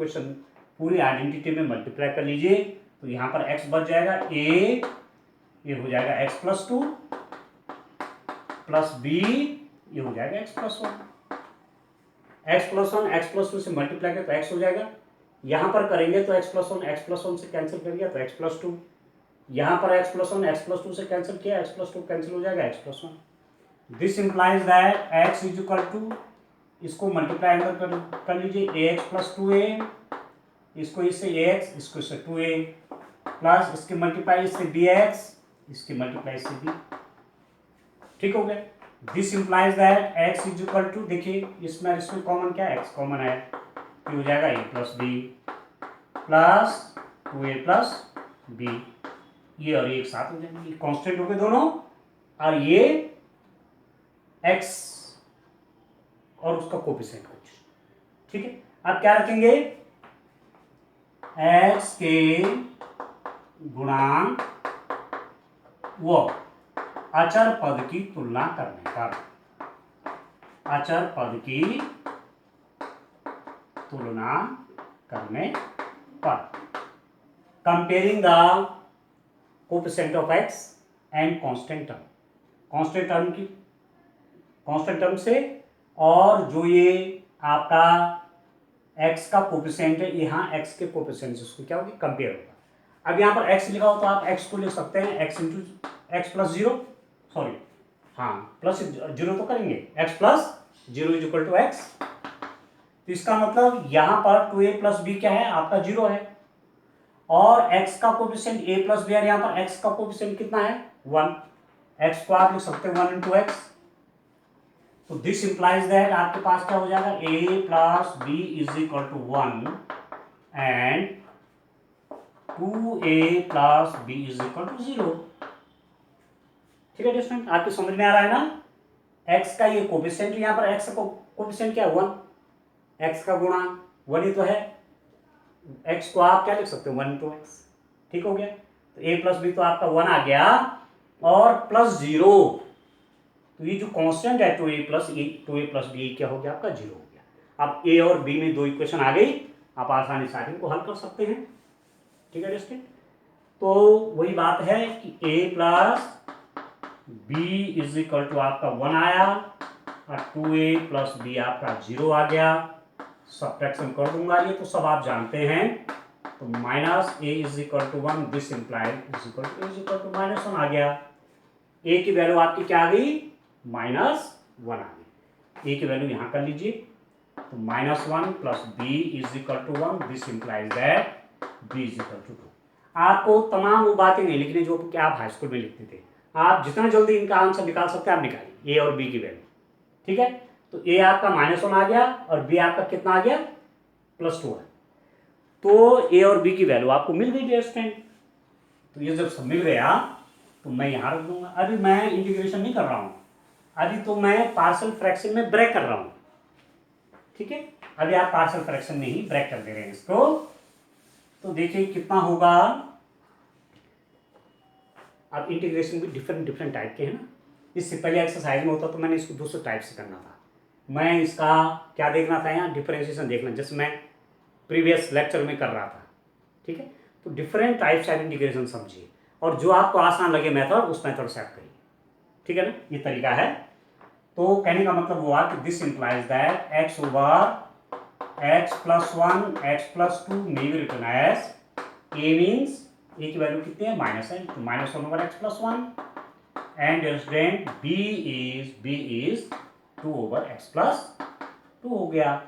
पूरी आइडेंटिटी में मल्टीप्लाई कर लीजिए, तो यहाँ पर x बच जाएगा a, ये हो जाएगा x+2 प्लस b, ये हो जाएगा x+1। x+1 x+2 से मल्टीप्लाई करें तो x हो जाएगा, यहाँ पर करेंगे तो x+1 से कैंसिल कर दिया तो x+2, यहाँ पर x+1 x+2 से कैंसिल किया, x+2 कैंसिल हो जाएगा x+1। This implies that x is equal to, इसको मल्टीप्लाई अंदर कर लीजिए ax+2a, इसको इससे ax, इसको इससे 2a, प्लस इसके मल्टीप्लाई इससे bx, इसके मल्टीप्लाई इससे b। ठीक हो गया। This implies that x is equal to, देखिए इसमें कॉमन क्या है, x कॉमन है, तो हो जाएगा a+b प्लस 2a+b, ये और ये एक साथ हो जाएंगे, ये कांस्टेंट हो गए दोनों, और ये x और उसका कोफिशिएंट कुछ। ठीक है, अब क्या रखेंगे, x के गुणांक व अचर पद की तुलना करने पर, अचर पद की तुलना करने पर, comparing the coefficient of x and constant term, constant term से, और जो ये आपका x का कोफिशिएंट है, यहाँ x के कोफिशिएंट से उसको क्या होगी, कंपेयर होगा। अब यहाँ पर x लिखा हो तो आप x को लिख सकते हैं x+0, सॉरी हाँ +0 तो करेंगे, x+0 is equal to x, तो इसका मतलब यहाँ पर 2a+b क्या है, आपका 0 है, और x का कोफिशिएंट a+b, यहाँ पर x का कोफिशिएंट कितना है, 1, x को आप लिख सकते हैं 1 × x, तो दिस इंप्लाइज दैट आपके पास क्या हो जाएगा, a+b is equal to 1 and 2a+b is equal to 0। ठीक है स्टूडेंट, आपको समझ में आ रहा है ना, x का ये कोफिशिएंट, यहाँ पर x का कोफिशिएंट क्या है, 1, x का गुणा 1 ही तो है, x को आप क्या लिख सकते हो, 1 × x। ठीक हो गया, तो a+b तो आपका 1 आ गया, और +0, तो ये जो कांस्टेंट है 2a+b क्या हो गया, आपका 0 हो गया। अब a और b में दो इक्वेशन आ गई, आप आसानी से इनको हल कर सकते हैं। ठीक है स्टूडेंट, तो वही बात है कि a+b इज इक्वल टू आपका 1 आया, और 2a+b आपका 0 आ गया, सब्ट्रैक्शन कर दूंगा, ये तो सब आप जानते हैं, तो -a is equal to 1, this implies is equal to a is equal to -1 आ गया। a की वैल्यू आपकी क्या आ गई, -1 आ गई, a की वैल्यू यहाँ कर लीजिए, तो -1 plus b is equal to 1, this implies that b is equal to 2। आपको तमाम वो बातें नहीं लिखनी जो कि आप हाई स्कूल में लिखते थे, आप जितना जल्दी इनका आंसर निकाल सकते हैं आप निकालिए, a और b की वैल्यू। ठीक है, तो a आपका -1 आ गया, और b आपका कितना आ गया, +2 है, तो a और b की वैल्यू आपको मिल गई डियर स्टूडेंट। तो ये जब सब मिल गया तो मैं यहाँ रख दूंगा, अभी मैं इंटीग्रेशन नहीं कर रहा हूँ, अभी तो मैं पार्शियल फ्रैक्शन में ब्रेक कर रहा हूँ। ठीक है, अभी आप पार्शियल फ्रैक्शन में ही ब्रेक कर दे रहे हैं इसको, तो देखिए कितना होगा। अब इंटीग्रेशन भी डिफरेंट टाइप के हैं ना, इससे पहले एक्सरसाइज में होता तो मैंने इसको दूसरे टाइप से करना था, मैं इसका क्या देखना था, यहाँ डिफरेंशिएशन देखना, जैसे मैं प्रीवियस लेक्चर में कर रहा था। ठीक है, तो डिफरेंट टाइप्स ऑफ इंटीग्रेशन समझिए, और जो आपको आसान लगे मेथड उस मेथड से आप करिए। ठीक है ना, ये तरीका है। तो कहने का मतलब हुआ कि this implies that x over x+1 x+2 may be written as a means a की वैल्यू कितनी है, -n, तो -1 over x+1, and student b is 2 over x+2 हो गया।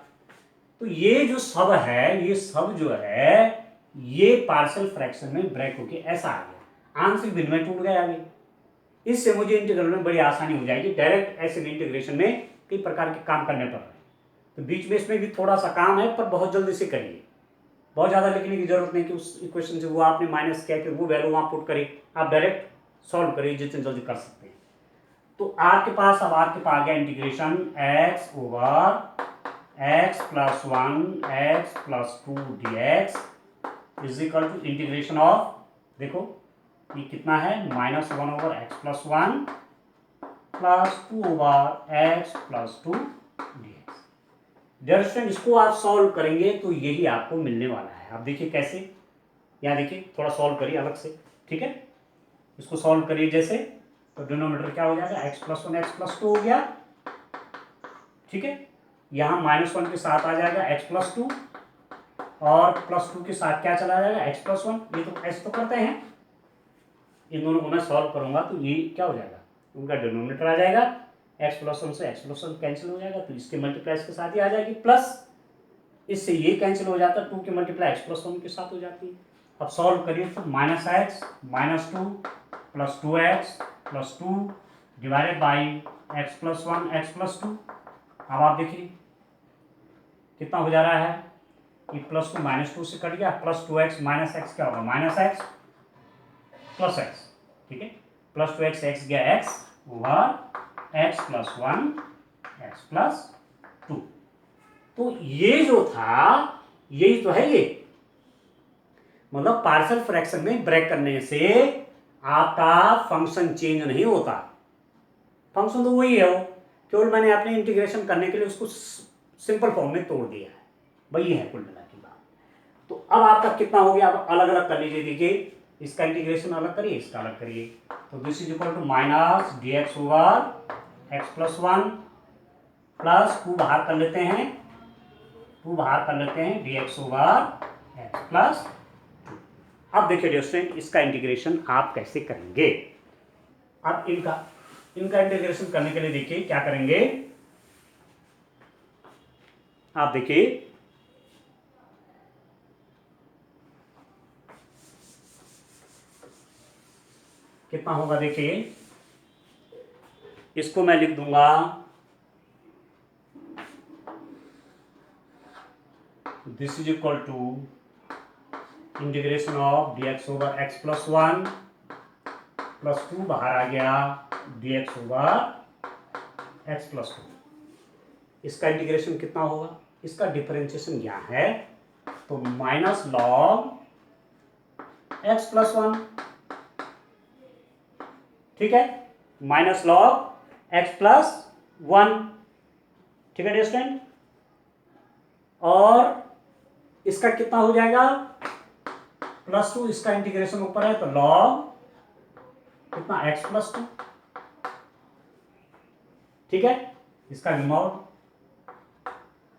तो ये जो सब है, ये सब जो है, ये पार्शियल फ्रैक्शन में ब्रेक होके ऐसा आ गया, आंशिक विनिमय टूट गया आगे, इससे मुझे इंटीग्रल में बड़ी आसानी हो जाएगी, डायरेक्ट ऐसे में इंटीग्रेशन में कई प्रकार के काम करने पड़ रहे हैं, तो बीच में इसमें भी थोड़ा सा काम है, पर बहुत जल्दी से करिए, बहुत ज़्यादा लिखने की जरूरत नहीं कि उस इक्वेशन से वो आपने माइनस किया कि वो वैल्यू वहाँ पुट करें, आप डायरेक्ट सॉल्व करिए जितने जल्दी कर सकते हैं। तो आपके पास अब आपके पास आ गया integration x over x+1 x+2 dx is equal to integration of, देखो ये कितना है, -1 over x+1 plus 2 over x+2 dx। Dear student, इसको आप सॉल्व करेंगे तो यही आपको मिलने वाला है। है। अब देखिए कैसे, यहाँ देखिए थोड़ा सॉल्व करिए अलग से, ठीक है। इसको सॉल्व करिए जैसे, तो डिनोमिनेटर क्या हो जाएगा, x प्लस 1 x प्लस 2 हो गया, ठीक है। यहाँ -1 के साथ आ जाएगा x प्लस 2 और +2 के साथ क्या चला जाएगा, x प्लस 1। ये तो ऐसे तो करते हैं, इन दोनों को मैं सॉल्व करूंगा तो ये क्या हो जाएगा, उनका डिनोमिनेटर आ जाएगा, x प्लस 1 से x प्लस 1 कैंसिल हो जाएगा, तो इसके मल्टीप्लाई इसके साथ ही आ जाएगी, प्लस इससे ये कैंसिल हो जाता है, 2 की मल्टीप्लाई x प्लस 1 के साथ हो जाती है। अब सॉल्व करिए तो -x -2 plus 2x plus 2 divided by x plus 1 x plus 2। अब आप देखिए कितना हो जा रहा है, ये +2 -2 से कट गया, प्लस 2x माइनस एक्स क्या होगा, -x प्लस x, ठीक है। प्लस 2x x गया x over x plus 1 x plus 2। तो ये जो था यही तो है, ये मतलब पार्शियल फ्रैक्शन में ब्रेक करने से आपका फंक्शन चेंज नहीं होता, फंक्शन तो वही है, वो केवल मैंने अपने इंटीग्रेशन करने के लिए उसको सिंपल फॉर्म में तोड़ दिया है, वही है कुल मिला की बात। तो अब आपका कितना हो गया, अब अलग अलग कर लीजिए, देखिए इसका इंटीग्रेशन अलग करिए, इसका अलग करिए, तो this is equal to minus dx over x plus 1 plus 2 बाहर कर लेते हैं, 2 बाहर कर लेते हैं, dx ओवर x प्लस 2। अब देखिए डियर स्टूडेंट, इसका इंटीग्रेशन आप कैसे करेंगे। अब इनका इंटीग्रेशन करने के लिए देखिए क्या करेंगे, आप देखिए कितना होगा, देखिए इसको मैं लिख दूंगा this is equal to integration of dx over x plus 1 plus 2 बाहर आ गया dx ओवर x प्लस 2। इसका इंटीग्रेशन कितना होगा, इसका डिफरेंशिएशन क्या है, तो माइनस लॉग x प्लस 1, ठीक है, माइनस लॉग x प्लस 1, ठीक है डियर स्टूडेंट। और इसका कितना हो जाएगा, +2, इसका इंटीग्रेशन ऊपर है तो लॉग कितना x प्लस 2, ठीक है, इसका रिमोट।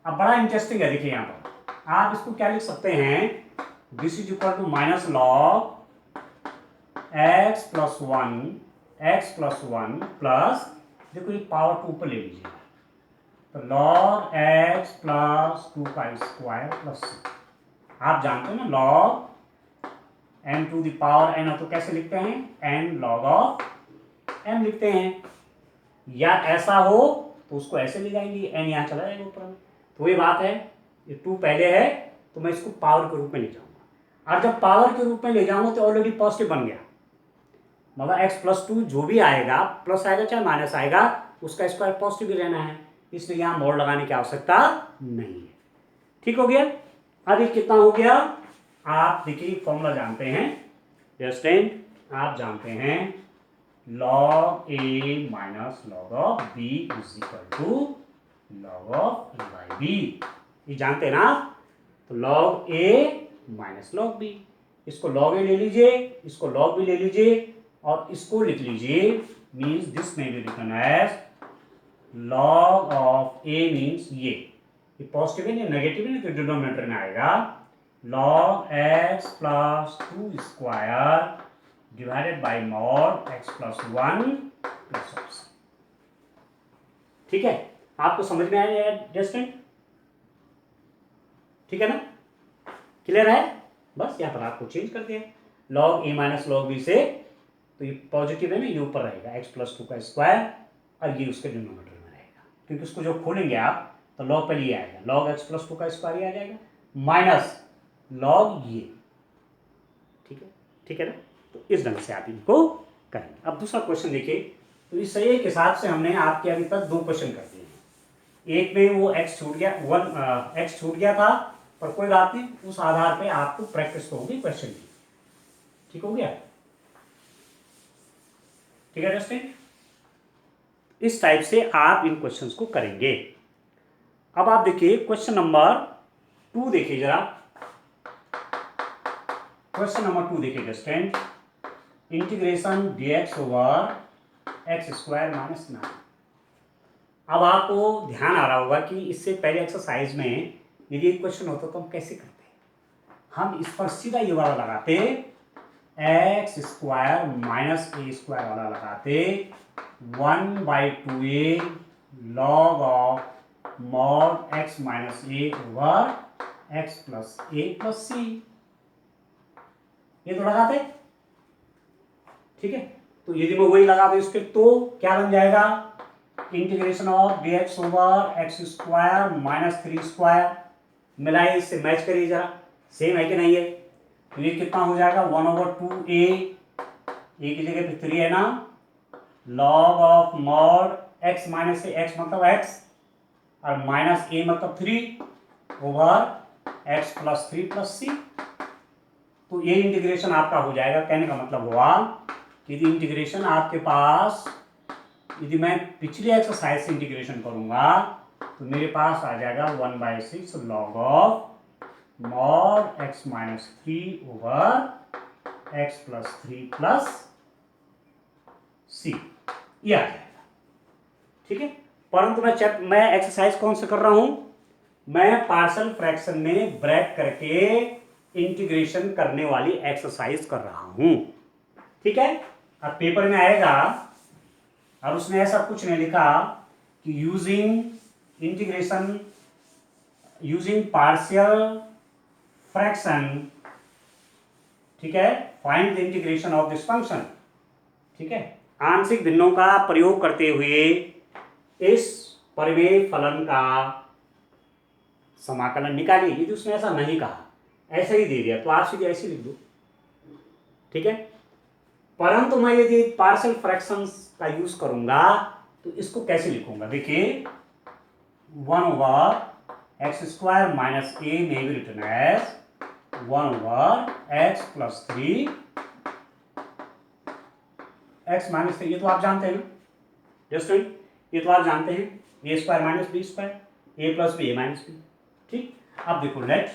अब बड़ा इंटरेस्टिंग है, देखिए यहां पर आप इसको क्या लिख सकते हैं, this is equal to minus log x plus 1 plus, देखो ये पावर 2 पर ले लीजिए, तो log x प्लस 2 का स्क्वायर प्लस, आप जानते हैं ना log n to the power n, तो कैसे लिखते हैं, n log ऑफ m लिखते हैं, या ऐसा हो तो उसको ऐसे ले जाएंगे, n यहाँ चला जाएगा ऊपर में। तो ये बात है, ये 2 पहले है तो मैं इसको पावर के रूप में ले जाऊंगा, और जब पावर के रूप में ले जाऊंगा तो ऑलरेडी पॉजिटिव बन गया, मतलब x प्लस 2 जो भी आएगा, प्लस आएगा चाहे माइनस आएगा, उसका स्क्वायर पॉजिटिव ही लेना है, इसलिए यहां मोड लगाने की आवश्यकता नहीं है, ठीक हो गया। अब ये कितना हो गया, आप देखिए फॉर्मूला जानते हैं डियर स्टूडेंट, आप जानते हैं log a minus log of b is equal to log of a by b, ये जानते हैं ना, तो log a minus log b, इसको log a ले लीजिए, इसको log b ले लीजिए, और इसको लिख लीजिए, means this may be written as log of a, means ये पॉजिटिव है या नेगेटिव है, तो डिनोमिनेटर में आएगा log x plus 2 square divided by mod x plus 1 plus x, ठीक है। आपको समझ में आया डियर स्टूडेंट, ठीक है ना, क्लियर है। बस यहाँ पर आपको चेंज कर दिया, log a minus log b से, तो ये पॉजिटिव है ना, ये ऊपर रहेगा x प्लस 2 का स्क्वायर, और ये उसके डिनोमिनेटर में रहेगा, क्योंकि उसको जो खोलेंगे आप तो log पर ये आएगा, log x प्लस 2 का स्क्वायर ये आ जाएगा, माइनस log ये, ठीक है ना। तो इस ढंग से आप इनको करेंगे। अब दूसरा क्वेश्चन देखिए, तो इस एक हिसाब से हमने आपके अभी तक 2 क्वेश्चन कर दिए हैं, एक में वो x छूट गया, x छूट गया था, पर कोई बात नहीं, उस आधार पे आपको प्रैक्टिस तो होगी क्वेश्चन की, ठीक हो गया, ठीक है दोस्तों। इस टाइप से आप इन क्वेश्चंस को करेंगे। अब आप देखिए क्वेश्चन नंबर 2 देखिए जरा, क्वेश्चन नंबर 2 देखिए student, integration dx over x square minus 9। अब आपको ध्यान आ रहा होगा कि इससे पहले एक्सरसाइज में यदि एक क्वेश्चन होता तो हम कैसे करते, हम इस पर सीधा ये वाला लगाते, x square minus a square वाला लगाते 1/2a log of mod x minus a over x plus a plus c, ये तो लगाते, ठीक है। तो यदि मैं वही लगा दूं इसके तो क्या बन जाएगा, integration of dx over x square minus 3 square, मिलाइए इससे मैच करिए जरा, सेम है कि नहीं है। तो ये कितना हो जाएगा 1/2a, ए की जगह पे 3 है ना, log of mod x minus a, x मतलब एक्स और माइनस ए मतलब 3 ओवर एक्स प्लस 3 प्लस सी। तो ये इंटीग्रेशन आपका हो जाएगा, कहने का मतलब हुआ कि यदि इंटीग्रेशन आपके पास, यदि मैं पिछली एक्सरसाइज से इंटीग्रेशन करूंगा तो मेरे पास आ जाएगा 1/6 log of mod x minus 3 over x plus 3 plus c, ये आ जाएगा, ठीक है। परंतु मैं एक्सरसाइज कौन से कर रहा हूं, मैं पार्शियल फ्रैक्शन में ब्रैक करके इंटीग्रेशन करने वाली एक्सरसाइज कर रहा हूं, ठीक है। अब पेपर में आएगा और उसने ऐसा कुछ नहीं लिखा कि using integration using partial fraction, ठीक है, find the integration of this function, ठीक है। आंशिक भिन्नों का प्रयोग करते हुए इस परिमेय फलन का समाकलन निकालिए। यदि उसने ऐसा नहीं कहा, ऐसे ही दे दिया तो आप सीधे ऐसे लिख दो, ठीक है। परंतु मैं यदि पार्शियल फ्रैक्शंस का यूज करूंगा तो इसको कैसे लिखूंगा, देखिए 1 over x square minus a may be written as 1 over x plus 3 x minus 3, ये तो आप जानते हैं ना स्टूडेंट, ये तो आप जानते हैं, ए स्क्वायर माइनस बी स्क्वायर, ए प्लस बी ए माइनस बी, ठीक। अब देखो लेट,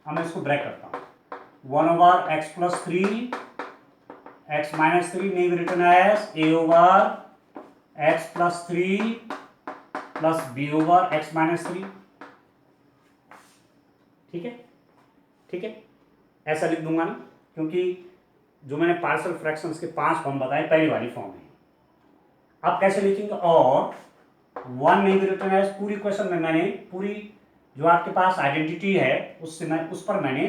अब मैं इसको ब्रेक करता हूं, 1 over x plus 3 x minus 3 may be written as a over x plus 3 plus b over x minus 3, ठीक है, ठीक है, ऐसा लिख दूंगा ना, क्योंकि जो मैंने पार्शियल फ्रैक्शंस के 5 फॉर्म बताए पहली वाली फॉर्म है। अब कैसे लिखेंगे, और 1 may be written as, पूरी क्वेश्चन में मैंने पूरी जो आपके पास आइडेंटिटी है उससे मैं उस पर मैंने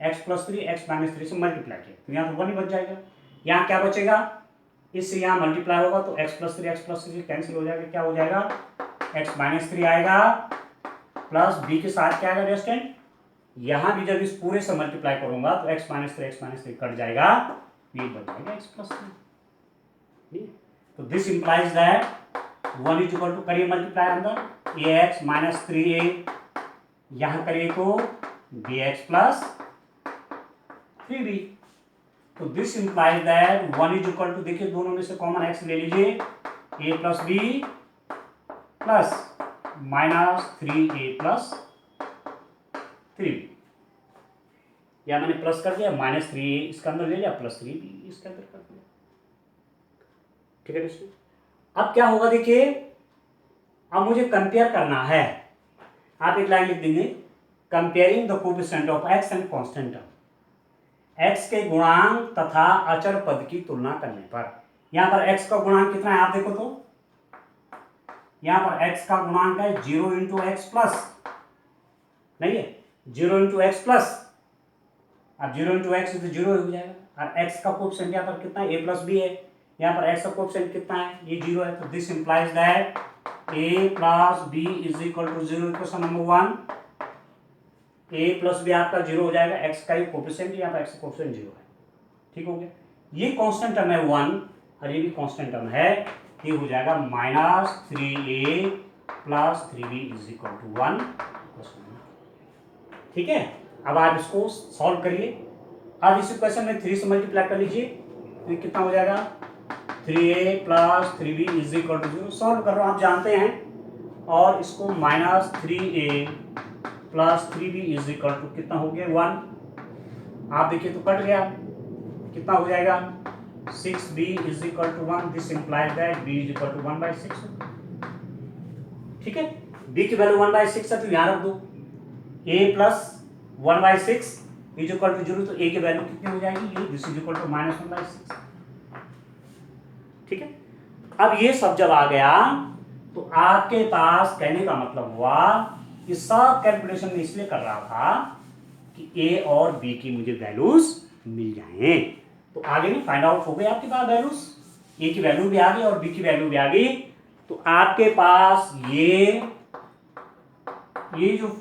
x प्लस 3 एक्स माइनस 3 से मल्टीप्लाई किया, तो यहाँ तो 1 ही बच जाएगा, यहाँ क्या बचेगा, इससे यहाँ मल्टीप्लाई होगा तो x प्लस 3 कैंसिल हो जाएगा, क्या हो जाएगा x माइनस 3 आएगा प्लस b के साथ क्या आएगा स्टूडेंट, यहाँ भी जब इस पूरे से मल्टीप्लाई करूंगा तो x माइनस 3 कट जाएगा, ये बच जाएगा x प्लस 3। तो this implies that 1 is equal to, करिए मल्टीप्लाई अंदर ax माइनस 3a, यहाँ करिए तो bx प्लस 3b। तो this implies that 1 is equal to, देखिए दोनों में से कॉमन x ले लीजिए, a plus b plus minus 3a plus 3b, या मैंने प्लस कर दिया, माइनस 3a इसके अंदर ले लिया प्लस 3b इसके अंदर कर दिया, ठीक है दोस्तों। अब क्या होगा देखिए, अब मुझे कंपेयर करना है, आप एक लाइन लिख देंगे, comparing the coefficient of x and constant term, x के गुणांक तथा अचर पद की तुलना करने पर। यहां पर x का गुणांक कितना है आप देखो तो, यहां पर x का गुणांक है 0 इंटू एक्स प्लस, नहीं है 0 इंटू एक्स प्लस, अब 0 इंटू एक्स तो 0 हो जाएगा, और x का कोएफिशिएंट यहाँ पर कितना है, a प्लस बी है, यहाँ पर x का कोएफिशिएंट कितना है, ये 0 है, तो this implies that a plus b is equal to 0, equation number 1, a plus b आपका 0 हो जाएगा, x का ही कोएफिशिएंट, यहाँ पर x का कोएफिशिएंट 0 है, ठीक हो गया। ये कांस्टेंट टर्म है 1 और ये भी कांस्टेंट टर्म है, ये हो जाएगा minus 3a plus 3b is equal to 1, ठीक है। अब आप इसको सॉल्व करिए, अब इस इक्वेशन में 3 से मल्टीप्लाई कर लीजिए, तो कितना हो जाएगा 3a plus 3b is equal to 0, solve कर रहा हूँ आप जानते हैं, और इसको minus 3a plus 3b is equal to कितना हो गया 1, आप देखिए तो कट गया, कितना हो जाएगा 6b is equal to 1, this implies that b is equal to 1/6। ठीक है, b की वैल्यू 1/6 है तो यहां रख दो, a plus 1/6 is equal to 0, तो a की वैल्यू कितनी हो जाएगी, दिस इज इक्वल टू -1/6। ठीक है, अब ये सब जब आ गया तो आपके पास कहने का मतलब हुआ कि सब कैलकुलेशन में इसलिए कर रहा था कि ए और बी की मुझे वैल्यूज मिल जाएं। तो आगे में फाइंड आउट हो गए आपके पास वैल्यूज, ए की वैल्यू भी आ गई और बी की वैल्यू भी आ गई। तो आपके पास ये जो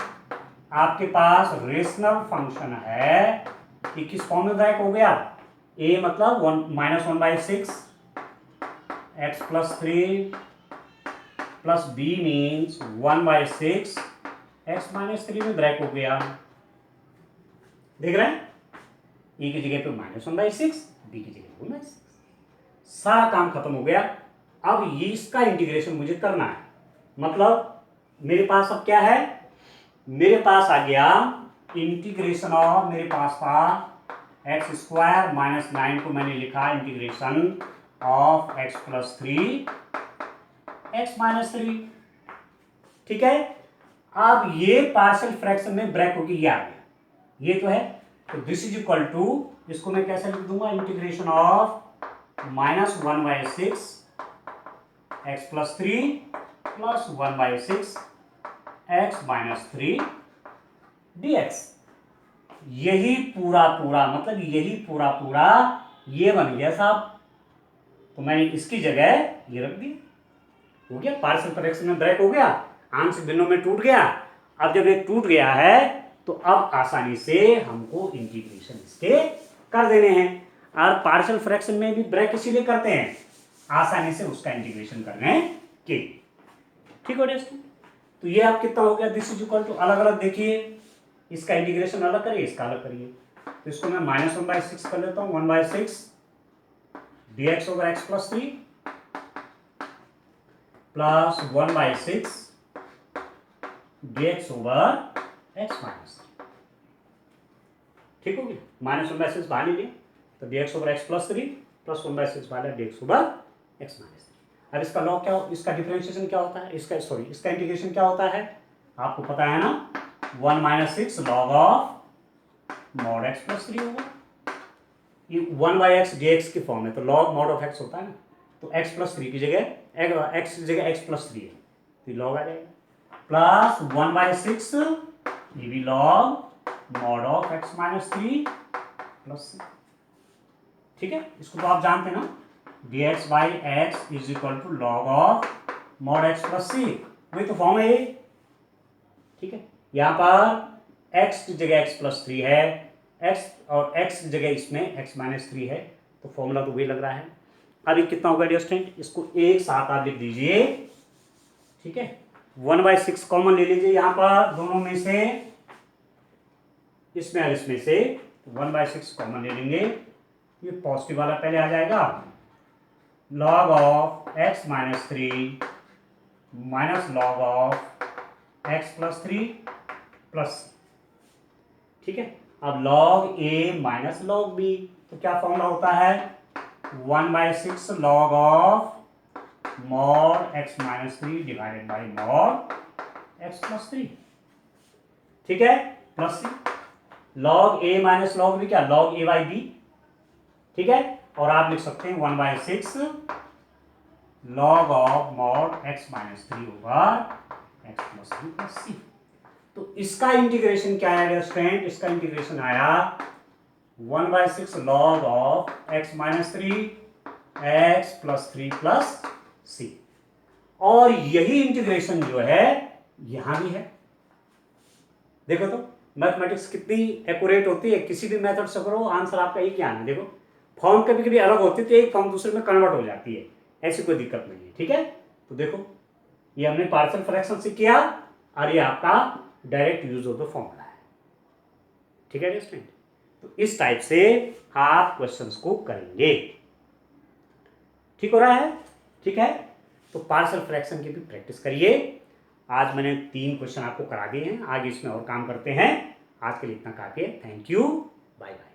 आपके पास रेशनल फंक्शन है ये किस फॉर्म में ब्रेक हो गया, ए मतलब -1/6 x plus 3 plus b means 1/6 x minus 3 में ब्रेक हो गया। देख रहे हैं, e की जगह पे -1/6, b की जगह पे 1/6, सारा काम खत्म हो गया। अब ये इसका इंटीग्रेशन मुझे करना है, मतलब मेरे पास अब क्या है, मेरे पास आ गया इंटीग्रेशन ऑफ, मेरे पास था x² - 9 को मैंने लिखा integration of x plus 3 x minus 3। ठीक है, अब ये पार्शियल फ्रैक्शन में ब्रेक होगी, ये आ गया, ये तो है, तो दिस इज इक्वल टू, इसको मैं कैसे लिख दूंगा, integration of -1/6 x plus 3 plus 1/6 x minus 3 dx। यही पूरा मतलब यही पूरा ये बन गया साहब, तो मैंने इसकी जगह ये रख दी, हो गया पार्शियल फ्रैक्शन में ब्रेक हो गया, आंशिक भिन्नों में टूट गया। अब जब ये टूट गया है तो अब आसानी से हमको इंटीग्रेशन इसके कर देने हैं, और पार्शियल फ्रैक्शन में भी ब्रेक इसीलिए करते हैं आसानी से उसका इंटीग्रेशन करने के। ठीक हो गया, तो ये आप कितना हो गया, दिस इज इक्वल टू, अलग अलग देखिए, इसका इंटीग्रेशन अलग करिए, इसका अलग करिए, तो इसको मैं -1/6 कर लेता हूँ, 1/6 dx over x plus 3 plus 1/6 dx over x minus 3। ठीक होगी, -1/6 बाहर लीजिए, तो dx over x plus 3 plus 1/6 बाहर dx over x minus 3। अब इसका लॉग क्या, इसका डिफरेंशिएशन क्या होता है, इसका इंटीग्रेशन क्या होता है, आपको पता है ना, 1 - 6 log of mod x plus 3 होगा, ये 1/x dx की फॉर्म है, तो log mod of x होता है ना, तो x plus 3 की जगह x की जगह x plus 3 है, तो log आ जाएगा, प्लस 1/6 ये भी log mod of x minus 3 plus, ठीक है, इसको तो आप जानते हैं ना, dx by x is equal to log of mod x plus c, वही तो फॉर्म है ये। ठीक है, यहाँ पर x की जगह x plus 3 है, x और x की जगह इसमें x minus 3 है, तो फॉर्मूला तो वही लग रहा है। अब ये कितना होगा डियर स्टूडेंट, इसको एक साथ आप लिख दीजिए। ठीक है, 1/6 कॉमन ले लीजिए यहाँ पर दोनों में से, इसमें और इसमें से 1/6 कॉमन ले लेंगे, ये पॉजिटिव वाला पहले आ जाएगा, log of x minus 3 minus log of x plus 3 plus, ठीक है, अब log a minus log b, तो क्या फॉर्मूला होता है, 1/6 log of mod x minus 3 divided by mod x plus 3। ठीक है, plus log a minus log b क्या, log a by b। ठीक है, और आप लिख सकते हैं 1/6 log of mod x minus 3 over x plus 3 plus c। तो इसका इंटीग्रेशन क्या है स्टूडेंट, इसका इंटीग्रेशन आया 1/6 log of x minus 3 x plus 3 plus c, और यही इंटीग्रेशन जो है यहां भी है। देखो तो मैथमेटिक्स कितनी एक्यूरेट होती है, किसी भी मेथड से करो आंसर आपका एक ही आना है। देखो फॉर्म कभी कभी अलग होती है तो एक फॉर्म दूसरे में कन्वर्ट हो जाती है, ऐसी कोई दिक्कत नहीं है। ठीक है, तो देखो ये हमने पार्शियल फ्रैक्शन से किया और ये आपका direct use of the formula है। ठीक है स्टूडेंट, तो इस टाइप से आप क्वेश्चंस को करेंगे। ठीक हो रहा है, ठीक है, तो पार्शियल फ्रैक्शन की भी प्रैक्टिस करिए। आज मैंने 3 क्वेश्चन आपको करा दिए हैं, आगे इसमें और काम करते हैं। आज के लिए इतना काफी है, थैंक यू, बाय बाय।